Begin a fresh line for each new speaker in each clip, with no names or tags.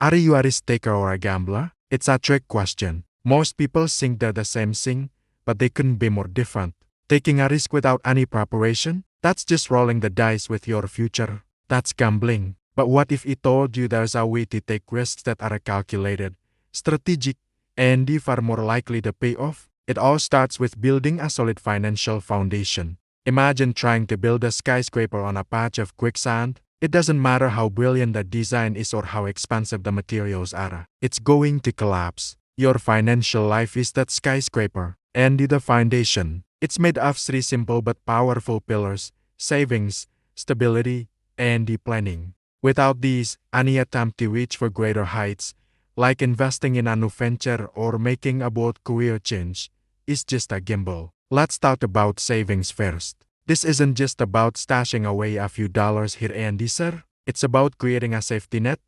Are you a risk taker or a gambler? It's a trick question. Most people think they're the same thing, but they couldn't be more different. Taking a risk without any preparation? That's just rolling the dice with your future. That's gambling. But what if I told you there's a way to take risks that are calculated, strategic, and far more likely to pay off? It all starts with building a solid financial foundation. Imagine trying to build a skyscraper on a patch of quicksand. It doesn't matter how brilliant the design is or how expensive the materials are. It's going to collapse. Your financial life is that skyscraper. And the foundation. It's made of three simple but powerful pillars: savings, stability, and planning. Without these, any attempt to reach for greater heights, like investing in a new venture or making a bold career change, is just a gamble. Let's talk about savings first. This isn't just about stashing away a few dollars here and there. It's about creating a safety net,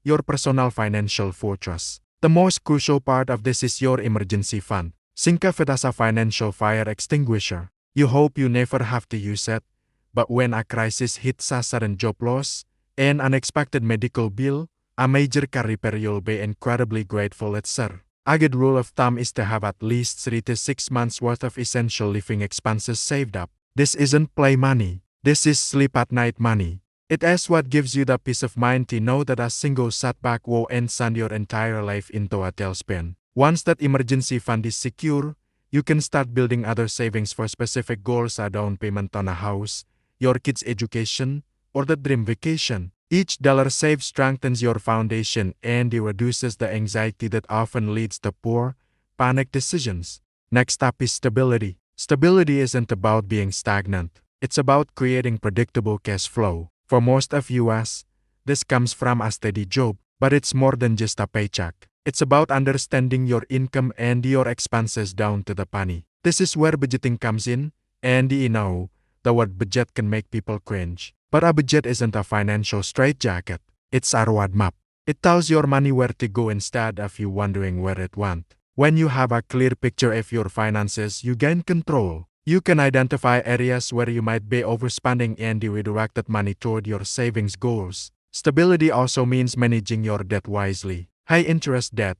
your personal financial fortress. The most crucial part of this is your emergency fund. Think of it as a financial fire extinguisher. You hope you never have to use it, but when a crisis hits, a sudden job loss, an unexpected medical bill, a major car repair, you'll be incredibly grateful it's there. A good rule of thumb is to have at least 3 to 6 months worth of essential living expenses saved up. This isn't play money. This is sleep at night money. It is what gives you the peace of mind to know that a single setback won't send your entire life into a tailspin. Once that emergency fund is secure, you can start building other savings for specific goals: a down payment on a house, your kids' education, or the dream vacation. Each dollar saved strengthens your foundation and reduces the anxiety that often leads to poor, panicked decisions. Next up is stability. Stability isn't about being stagnant. It's about creating predictable cash flow. For most of us, this comes from a steady job, but it's more than just a paycheck. It's about understanding your income and your expenses down to the penny. This is where budgeting comes in, and the word budget can make people cringe. But a budget isn't a financial straitjacket. It's a roadmap. It tells your money where to go instead of you wondering where it went. When you have a clear picture of your finances, you gain control. You can identify areas where you might be overspending and redirect that money toward your savings goals. Stability also means managing your debt wisely. High-interest debt,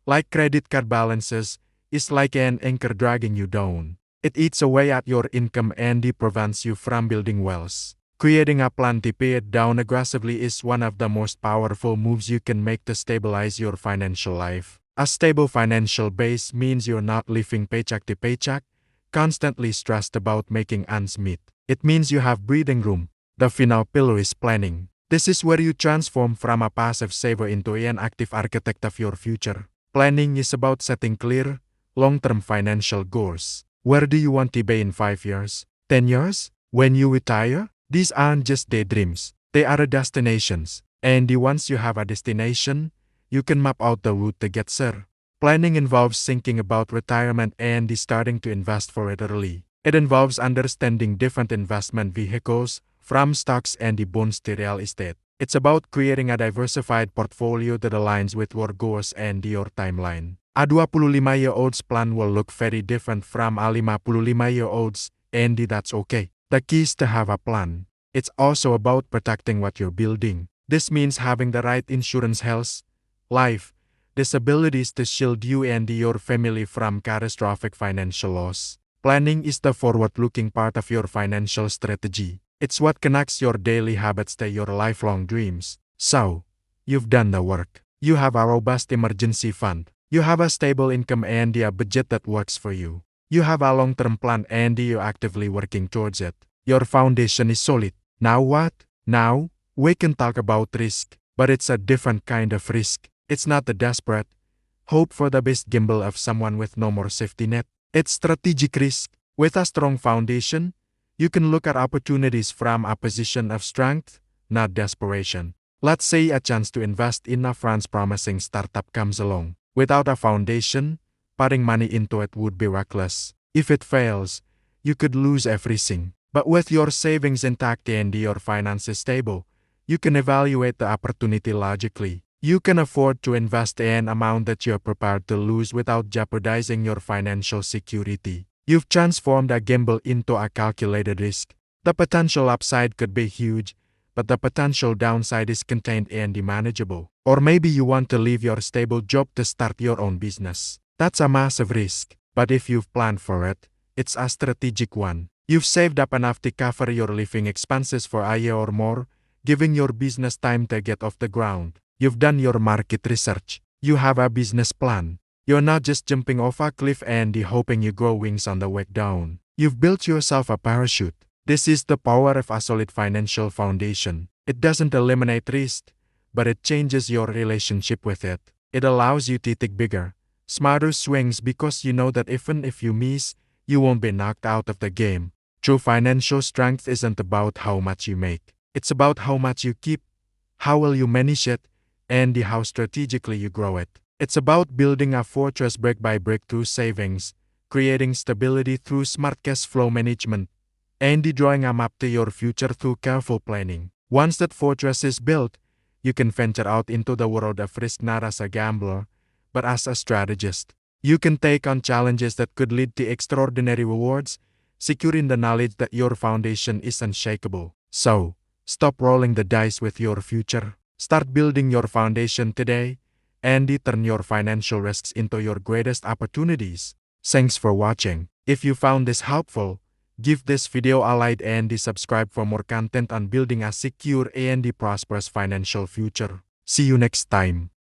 like credit card balances, is like an anchor dragging you down. It eats away at your income and prevents you from building wealth. Creating a plan to pay it down aggressively is one of the most powerful moves you can make to stabilize your financial life. A stable financial base means you're not living paycheck to paycheck, constantly stressed about making ends meet. It means you have breathing room. The final pillar is planning. This is where you transform from a passive saver into an active architect of your future. Planning is about setting clear, long-term financial goals. Where do you want to be in 5 years? 10 years? When you retire? These aren't just daydreams. They are destinations. And once you have a destination, you can map out the route to get there. Planning involves thinking about retirement and starting to invest for it early. It involves understanding different investment vehicles, from stocks and bonds to real estate. It's about creating a diversified portfolio that aligns with your goals and your timeline. A 25-year-old's plan will look very different from a 55-year-old's, and that's okay. The key is to have a plan. It's also about protecting what you're building. This means having the right insurance, health, life, disabilities to shield you and your family from catastrophic financial loss. Planning is the forward-looking part of your financial strategy. It's what connects your daily habits to your lifelong dreams. So, you've done the work. You have a robust emergency fund. You have a stable income and a budget that works for you. You have a long-term plan and you're actively working towards it. Your foundation is solid. Now what? Now, we can talk about risk, but it's a different kind of risk. It's not the desperate, hope for the best gamble of someone with no more safety net. It's strategic risk. With a strong foundation, you can look at opportunities from a position of strength, not desperation. Let's say a chance to invest in a friend's promising startup comes along. Without a foundation, putting money into it would be reckless. If it fails, you could lose everything. But with your savings intact and your finances stable, you can evaluate the opportunity logically. You can afford to invest an amount that you're prepared to lose without jeopardizing your financial security. You've transformed a gamble into a calculated risk. The potential upside could be huge, but the potential downside is contained and manageable. Or maybe you want to leave your stable job to start your own business. That's a massive risk, but if you've planned for it, it's a strategic one. You've saved up enough to cover your living expenses for a year or more, giving your business time to get off the ground. You've done your market research. You have a business plan. You're not just jumping off a cliff and hoping you grow wings on the way down. You've built yourself a parachute. This is the power of a solid financial foundation. It doesn't eliminate risk, but it changes your relationship with it. It allows you to take bigger, smarter swings because you know that even if you miss, you won't be knocked out of the game. True financial strength isn't about how much you make. It's about how much you keep, how well you manage it, and how strategically you grow it. It's about building a fortress brick by brick through savings, creating stability through smart cash flow management, and drawing a map to your future through careful planning. Once that fortress is built, you can venture out into the world of risk not as a gambler, but as a strategist. You can take on challenges that could lead to extraordinary rewards, secure in the knowledge that your foundation is unshakable. So, stop rolling the dice with your future. Start building your foundation today, and turn your financial risks into your greatest opportunities. Thanks for watching. If you found this helpful, give this video a like and subscribe for more content on building a secure and prosperous financial future. See you next time.